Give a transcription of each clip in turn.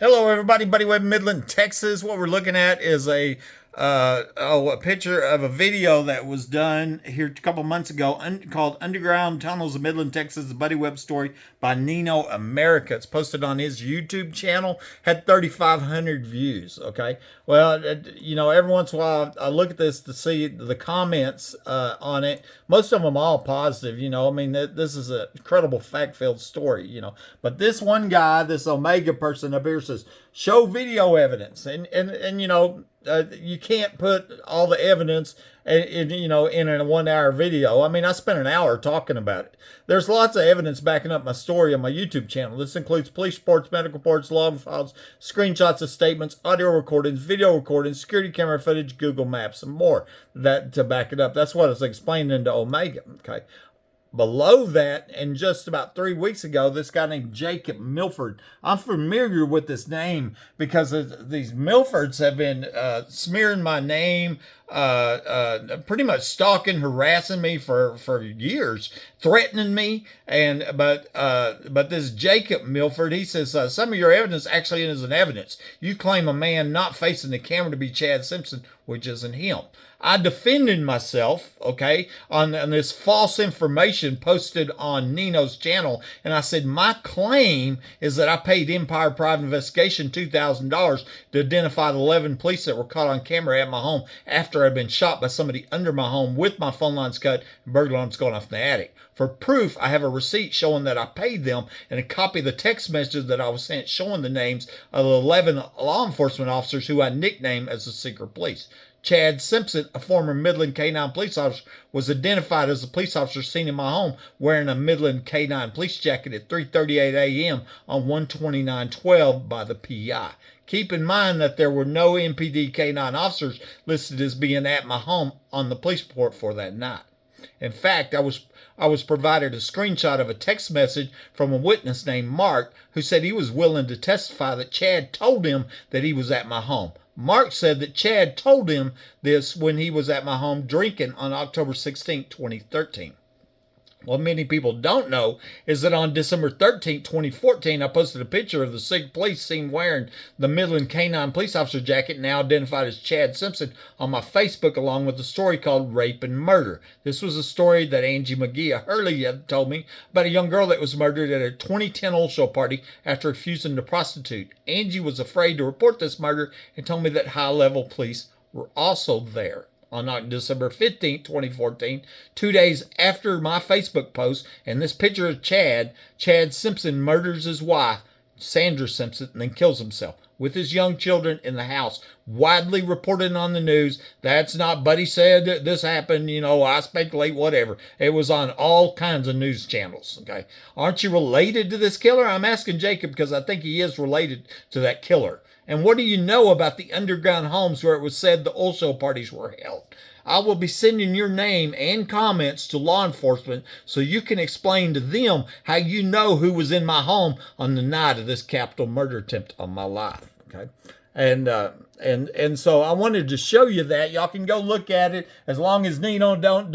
Hello, everybody. Buddy Webb, Midland, Texas. What we're looking at is a picture of a video that was done here a couple months ago called Underground Tunnels of Midland, Texas, the Buddy Webb story by Nino America. It's posted on his YouTube channel, had 3,500 views. Okay. Well, every once in a while I look at this to see the comments on it. Most of them all positive. This is an incredible fact-filled story, But this one guy, this Omega person up here says, show video evidence. You can't put all the evidence in a 1 hour video. I spent an hour talking about it. There's lots of evidence backing up my story on my YouTube channel. This includes police reports, medical reports, log files, screenshots of statements, audio recordings, video recordings, security camera footage, Google Maps, and more that to back it up. That's what it's explaining to Omega. Okay. Below that, and just about 3 weeks ago, this guy named Jacob Milford. I'm familiar with this name because these Milfords have been smearing my name, pretty much stalking, harassing me for years, threatening me. But this Jacob Milford, he says some of your evidence actually isn't evidence. You claim a man not facing the camera to be Chad Simpson, which isn't him. I defended myself, okay, on this false information posted on Nino's channel, and I said my claim is that I paid Empire Private Investigation $2,000 to identify the 11 police that were caught on camera at my home after I'd been shot by somebody under my home with my phone lines cut and burglar alarms going off in the attic. For proof, I have a receipt showing that I paid them and a copy of the text message that I was sent showing the names of the 11 law enforcement officers who I nicknamed as the secret police. Chad Simpson, a former Midland K-9 police officer, was identified as a police officer seen in my home wearing a Midland K-9 police jacket at 3:38 a.m. on 1/29/12 by the PI. Keep in mind that there were no MPD K-9 officers listed as being at my home on the police report for that night. In fact, I was provided a screenshot of a text message from a witness named Mark who said he was willing to testify that Chad told him that he was at my home. Mark said that Chad told him this when he was at my home drinking on October 16, 2013. What many people don't know is that on December 13, 2014, I posted a picture of the secret police seen wearing the Midland K-9 police officer jacket, now identified as Chad Simpson, on my Facebook, along with a story called Rape and Murder. This was a story that Angie McGee of Hurley told me about a young girl that was murdered at a 2010 old show party after refusing to prostitute. Angie was afraid to report this murder and told me that high-level police were also there. On December 15, 2014, 2 days after my Facebook post and this picture of Chad Simpson murders his wife, Sandra Simpson, and then kills himself with his young children in the house. Widely reported on the news. That's not Buddy said that this happened, I speculate, whatever. It was on all kinds of news channels, okay? Aren't you related to this killer? I'm asking Jacob because I think he is related to that killer. And what do you know about the underground homes where it was said the oil show parties were held? I will be sending your name and comments to law enforcement so you can explain to them how you know who was in my home on the night of this capital murder attempt on my life. Okay. And so I wanted to show you that. Y'all can go look at it. As long as Nino don't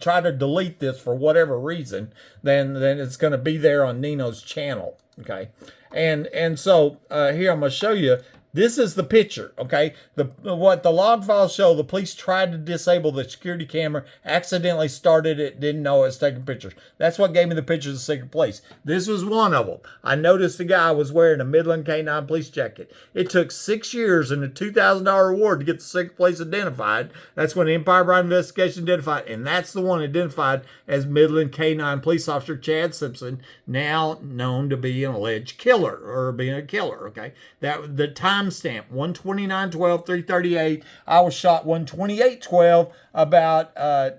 try to delete this for whatever reason, then it's going to be there on Nino's channel. Okay. And so here I'm going to show you. This is the picture, okay? What the log files show, the police tried to disable the security camera, accidentally started it, didn't know it was taking pictures. That's what gave me the pictures of the secret police. This was one of them. I noticed the guy was wearing a Midland K-9 police jacket. It took 6 years and a $2,000 reward to get the secret police identified. That's when the Empire Private Investigation identified, and that's the one identified as Midland K-9 police officer Chad Simpson, now known to be an alleged killer, or being a killer, okay? The timestamp, 1/29/12, 3:38. I was shot 1/28/12, about I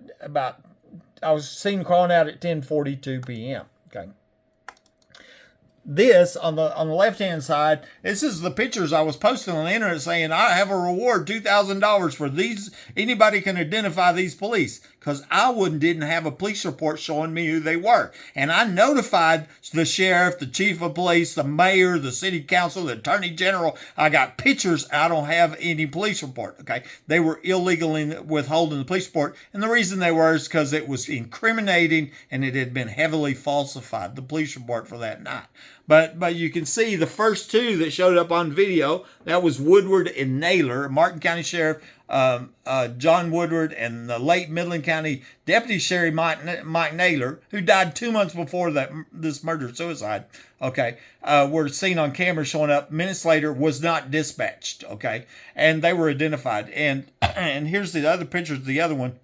was seen crawling out at 10:42 p.m. Okay. This on the left-hand side, this is the pictures I was posting on the internet saying I have a reward, $2,000 for these. Anybody can identify these police, because I didn't have a police report showing me who they were. And I notified the sheriff, the chief of police, the mayor, the city council, the attorney general. I got pictures. I don't have any police report. Okay. They were illegal in withholding the police report. And the reason they were is because it was incriminating and it had been heavily falsified, the police report for that night. But you can see the first two that showed up on video. That was Woodward and Naylor, Martin County Sheriff John Woodward, and the late Midland County Deputy Sheriff Mike Naylor, who died 2 months before this murder-suicide, okay, were seen on camera showing up minutes later, was not dispatched, okay, and they were identified. And here's the other pictures of the other one.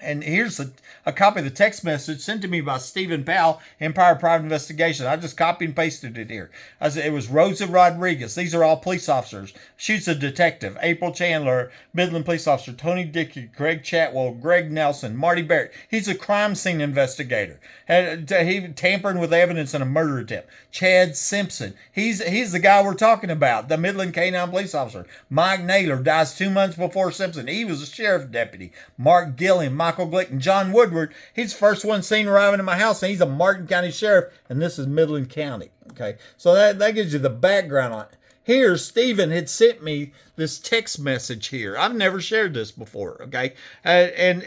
And here's a copy of the text message sent to me by Stephen Powell, Empire Private Investigation. I just copied and pasted it here. I said it was Rosa Rodriguez. These are all police officers. Shoots a detective. April Chandler, Midland police officer. Tony Dickey, Greg Chatwell, Greg Nelson, Marty Barrett. He's a crime scene investigator. He tampering with evidence in a murder attempt. Chad Simpson. He's the guy we're talking about, the Midland K-9 police officer. Mike Naylor dies 2 months before Simpson. He was a sheriff deputy. Mark Gilliam, Michael Glick, and John Woodward. He's the first one seen arriving in my house, and he's a Martin County sheriff, and this is Midland County. Okay, so that gives you the background on it. Here, Stephen had sent me this text message here. I've never shared this before, okay? And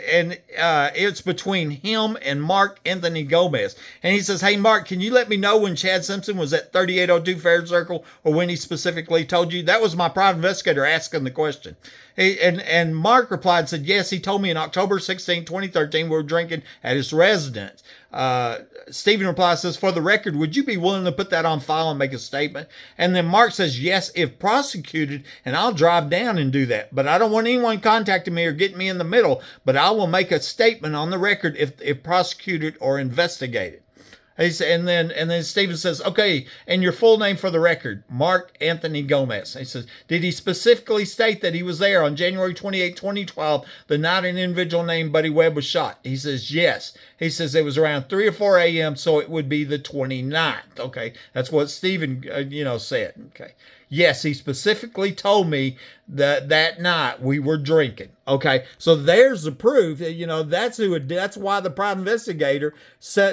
it's between him and Mark Anthony Gomez. And he says, hey, Mark, can you let me know when Chad Simpson was at 3802 Fair Circle, or when he specifically told you? That was my private investigator asking the question. And Mark replied and said, yes, he told me on October 16, 2013, we were drinking at his residence. Stephen replies, says, for the record, would you be willing to put that on file and make a statement? And then Mark says, yes, if prosecuted, and I'll drive down and do that. But I don't want anyone contacting me or getting me in the middle, but I will make a statement on the record if prosecuted or investigated. And then Stephen says, okay, and your full name for the record, Mark Anthony Gomez. He says, did he specifically state that he was there on January 28, 2012, the night an individual named Buddy Webb was shot? He says, yes. He says it was around 3 or 4 a.m., so it would be the 29th. Okay, that's what Stephen, said. Okay. Yes, he specifically told me that night we were drinking. Okay, so there's the proof. That's why the private investigator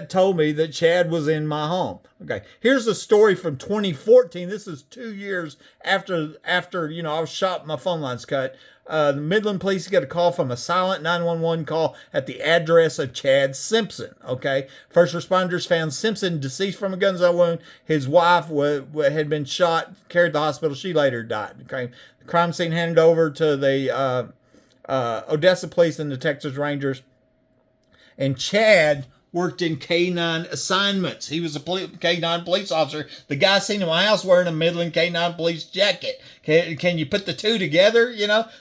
told me that Chad was in my home. Okay, here's a story from 2014. This is 2 years after I was shot, my phone line's cut. The Midland police get a call from a silent 911 call at the address of Chad Simpson. Okay, first responders found Simpson deceased from a gunshot wound. His wife had been shot, carried to the hospital. She later died. Okay, the crime scene handed over to the Odessa police and the Texas Rangers. And Chad worked in K-9 assignments. He was a K-9 police officer. The guy seen in my house wearing a Midland K-9 police jacket. Can you put the two together?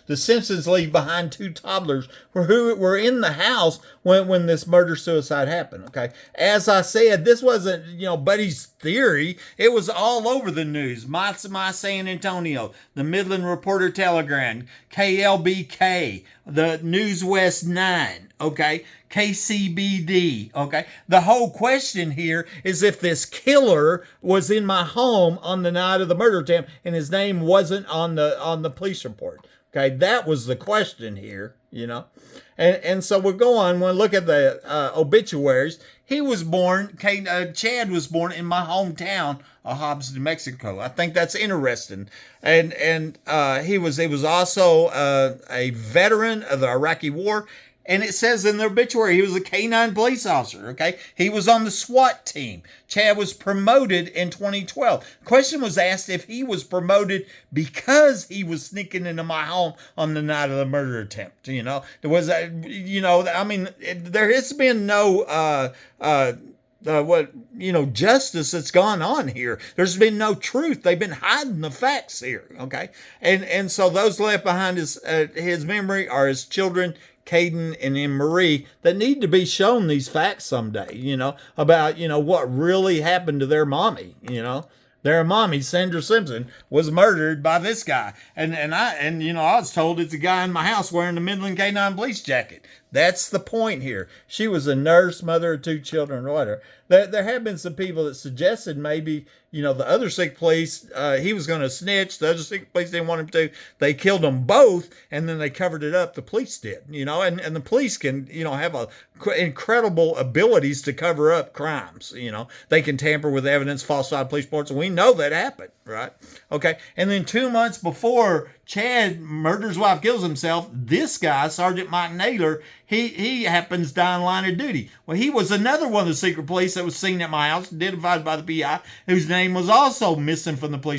The Simpsons leave behind 2 toddlers who were in the house when this murder-suicide happened, okay? As I said, this wasn't, Buddy's theory. It was all over the news. My San Antonio, the Midland Reporter Telegram, KLBK, the News West 9, okay? KCBD, okay? The whole question here is if this killer was in my home on the night of the murder attempt and his name wasn't on the police report. Okay, that was the question here, And so we'll go on. We'll look at the obituaries. He was born, Chad was born in my hometown of Hobbs, New Mexico. I think that's interesting. And he was also a veteran of the Iraqi War. And it says in the obituary, he was a K-9 police officer, okay? He was on the SWAT team. Chad was promoted in 2012. The question was asked if he was promoted because he was sneaking into my home on the night of the murder attempt, There was, there has been no, justice that's gone on here. There's been no truth. They've been hiding the facts here, okay? And so those left behind his memory are his children, Caden and Marie, that need to be shown these facts someday, about, what really happened to their mommy, Their mommy, Sandra Simpson, was murdered by this guy. And I was told it's a guy in my house wearing the Midland K-9 police jacket. That's the point here. She was a nurse, mother of 2 children, or whatever. There have been some people that suggested maybe, the other 6 police, he was going to snitch. The other 6 police didn't want him to. They killed them both, and then they covered it up. The police did, and the police can, have incredible abilities to cover up crimes. They can tamper with evidence, falsify police reports, and we know that happened, right? Okay. And then 2 months before Chad murders his wife, kills himself. This guy, Sergeant Mike Naylor, he happens to die in line of duty. Well, he was another one of the secret police that was seen at my house, identified by the PI, whose name was also missing from the police